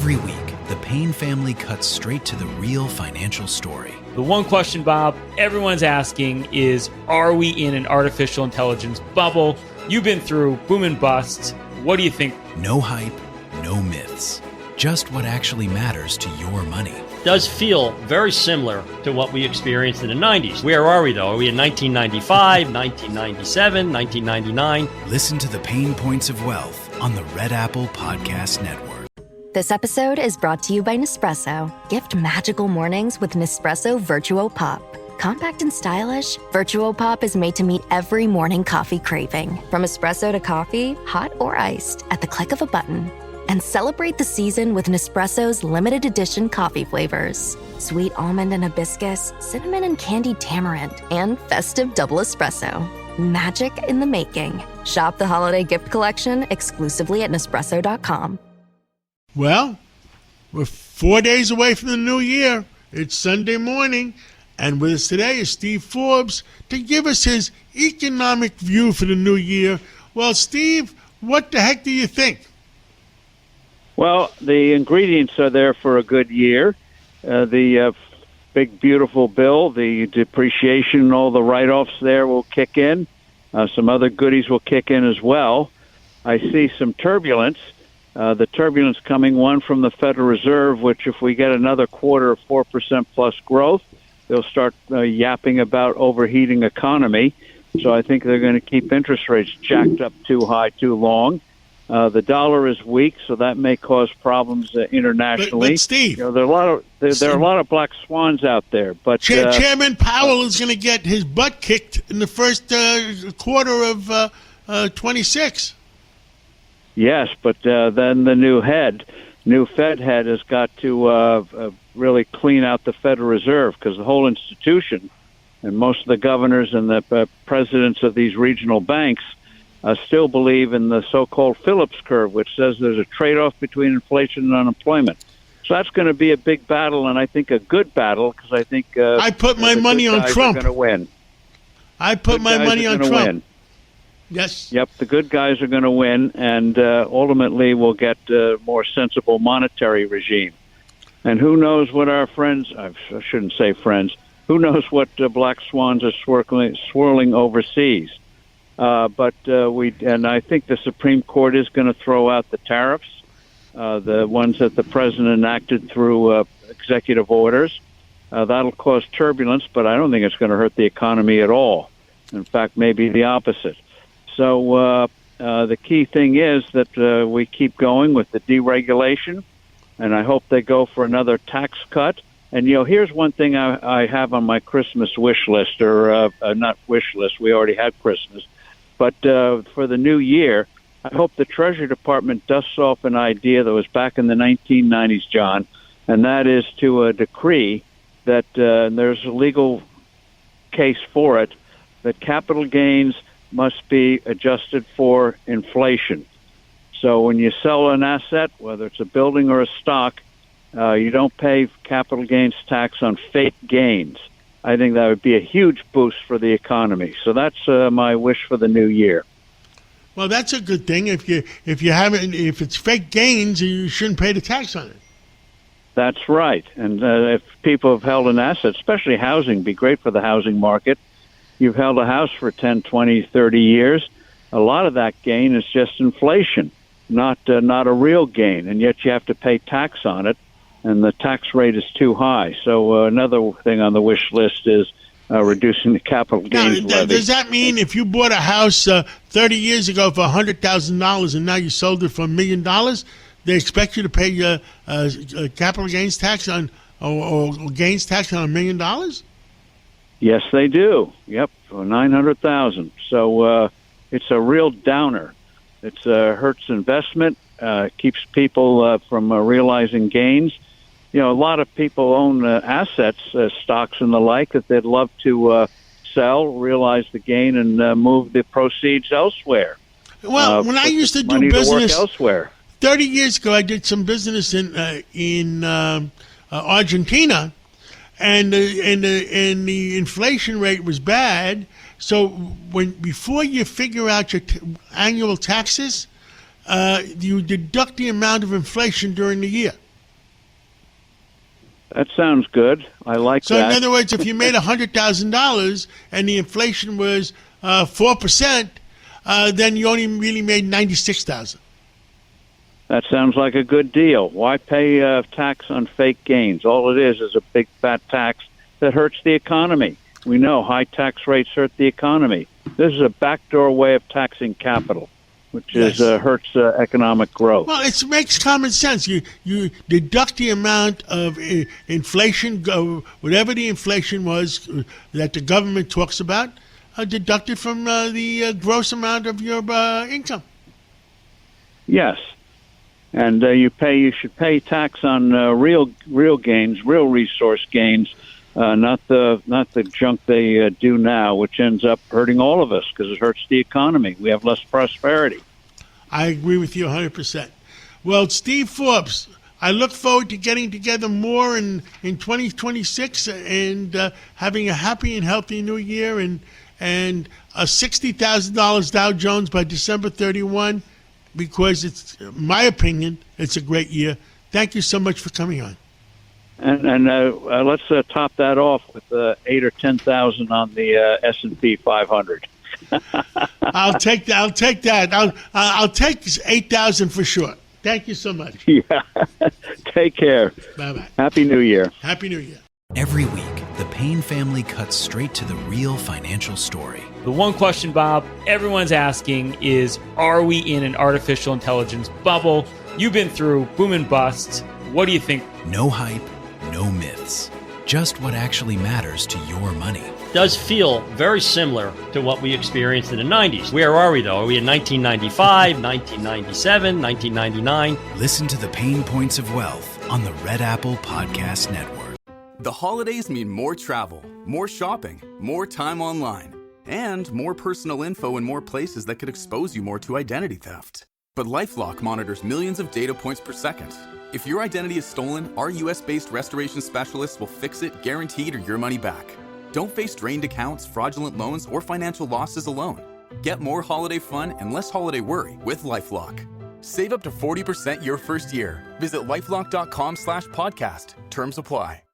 Every week, the Payne family cuts straight to the real financial story. The one question, Bob, everyone's asking is, are we in an artificial intelligence bubble? You've been through boom and bust. What do you think? No hype, no myths. Just what actually matters to your money. Does feel very similar to what we experienced in the 90s. Where are we, though? Are we in 1995, 1997, 1999? Listen to the Pain Points of Wealth on the Red Apple Podcast Network. This episode is brought to you by Nespresso. Gift magical mornings with Nespresso Virtuo Pop. Compact and stylish, Virtuo Pop is made to meet every morning coffee craving. From espresso to coffee, hot or iced, at the click of a button. And celebrate the season with Nespresso's limited edition coffee flavors. Sweet almond and hibiscus, cinnamon and candied tamarind, and festive double espresso. Magic in the making. Shop the holiday gift collection exclusively at Nespresso.com. Well, we're 4 days away from the new year. It's Sunday morning, and with us today is Steve Forbes to give us his economic view for the new year. Well, Steve, what the heck do you think? Well, the ingredients are there for a good year. The big, beautiful bill, the depreciation, all the write-offs there will kick in. Some other goodies will kick in as well. I see some turbulence. The turbulence coming, one from the Federal Reserve, which if we get another quarter of 4% plus growth, they'll start yapping about overheating economy. So I think they're going to keep interest rates jacked up too high too long. The dollar is weak, so that may cause problems internationally. But Steve, there are a lot of black swans out there. But Chairman Powell is going to get his butt kicked in the first quarter of 26. Yes, but then the new Fed head has got to really clean out the Federal Reserve, because the whole institution and most of the governors and the presidents of these regional banks still believe in the so-called Phillips curve, which says there's a trade-off between inflation and unemployment. So that's going to be a big battle, and I think a good battle, because I think I put my money on Trump. Going to win. I put my money on Trump. Win. Yes. Yep, the good guys are going to win, and ultimately we'll get a more sensible monetary regime. And who knows what our friends, I shouldn't say friends, who knows what black swans are swirling overseas. But I think the Supreme Court is going to throw out the tariffs, the ones that the president enacted through executive orders. That'll cause turbulence, but I don't think it's going to hurt the economy at all. In fact, maybe the opposite. So the key thing is that we keep going with the deregulation, and I hope they go for another tax cut. And, here's one thing I have on my Christmas wish list, or not wish list, we already had Christmas. But for the new year, I hope the Treasury Department dusts off an idea that was back in the 1990s, John, and that is to decree that there's a legal case for it, that capital gains must be adjusted for inflation. So when you sell an asset, whether it's a building or a stock, you don't pay capital gains tax on fake gains. I think that would be a huge boost for the economy. So that's my wish for the new year. Well, that's a good thing. If it's fake gains, you shouldn't pay the tax on it. That's right. And if people have held an asset, especially housing, be great for the housing market. You've held a house for 10, 20, 30 years. A lot of that gain is just inflation, not a real gain, and yet you have to pay tax on it, and the tax rate is too high. So another thing on the wish list is reducing the capital gains levy. Does that mean if you bought a house 30 years ago for $100,000 and now you sold it for $1 million, they expect you to pay capital gains tax on or gains tax on $1 million? Yes, they do. Yep, for $900,000. So it's a real downer. It hurts investment, keeps people from realizing gains. A lot of people own assets, stocks and the like, that they'd love to sell, realize the gain, and move the proceeds elsewhere. Well, when I used to do business elsewhere, 30 years ago, I did some business in Argentina. And the inflation rate was bad. So before you figure out your annual taxes, you deduct the amount of inflation during the year. That sounds good. I like So that. in other words, if you made $100,000 and the inflation was 4%, then you only really made $96,000. That sounds like a good deal. Why pay tax on fake gains? All it is a big fat tax that hurts the economy. We know high tax rates hurt the economy. This is a backdoor way of taxing capital, which Yes. hurts economic growth. Well, it makes common sense. You deduct the amount of inflation, whatever the inflation was that the government talks about, deduct it from the gross amount of your income. Yes, and you should pay tax on real gains, real resource gains, not the junk they do now, which ends up hurting all of us because it hurts the economy. We have less prosperity. I agree with you 100%. Well, Steve Forbes, I look forward to getting together more in 2026 and having a happy and healthy new year and a $60,000 Dow Jones by December 31, because it's, in my opinion, it's a great year. Thank you so much for coming on. And let's top that off with 8 or 10,000 on the S&P 500. I'll take that. I'll take 8,000 for sure. Thank you so much. Yeah. Take care. Bye-bye. Happy New Year. Happy New Year. Every week, the Payne family cuts straight to the real financial story. The one question, Bob, everyone's asking is, are we in an artificial intelligence bubble? You've been through boom and bust. What do you think? No hype, no myths. Just what actually matters to your money. Does feel very similar to what we experienced in the 90s. Where are we, though? Are we in 1995, 1997, 1999? Listen to the Pain Points of Wealth on the Red Apple Podcast Network. The holidays mean more travel, more shopping, more time online, and more personal info in more places that could expose you more to identity theft. But LifeLock monitors millions of data points per second. If your identity is stolen, our US-based restoration specialists will fix it, guaranteed, or your money back. Don't face drained accounts, fraudulent loans, or financial losses alone. Get more holiday fun and less holiday worry with LifeLock. Save up to 40% your first year. Visit LifeLock.com/podcast. Terms apply.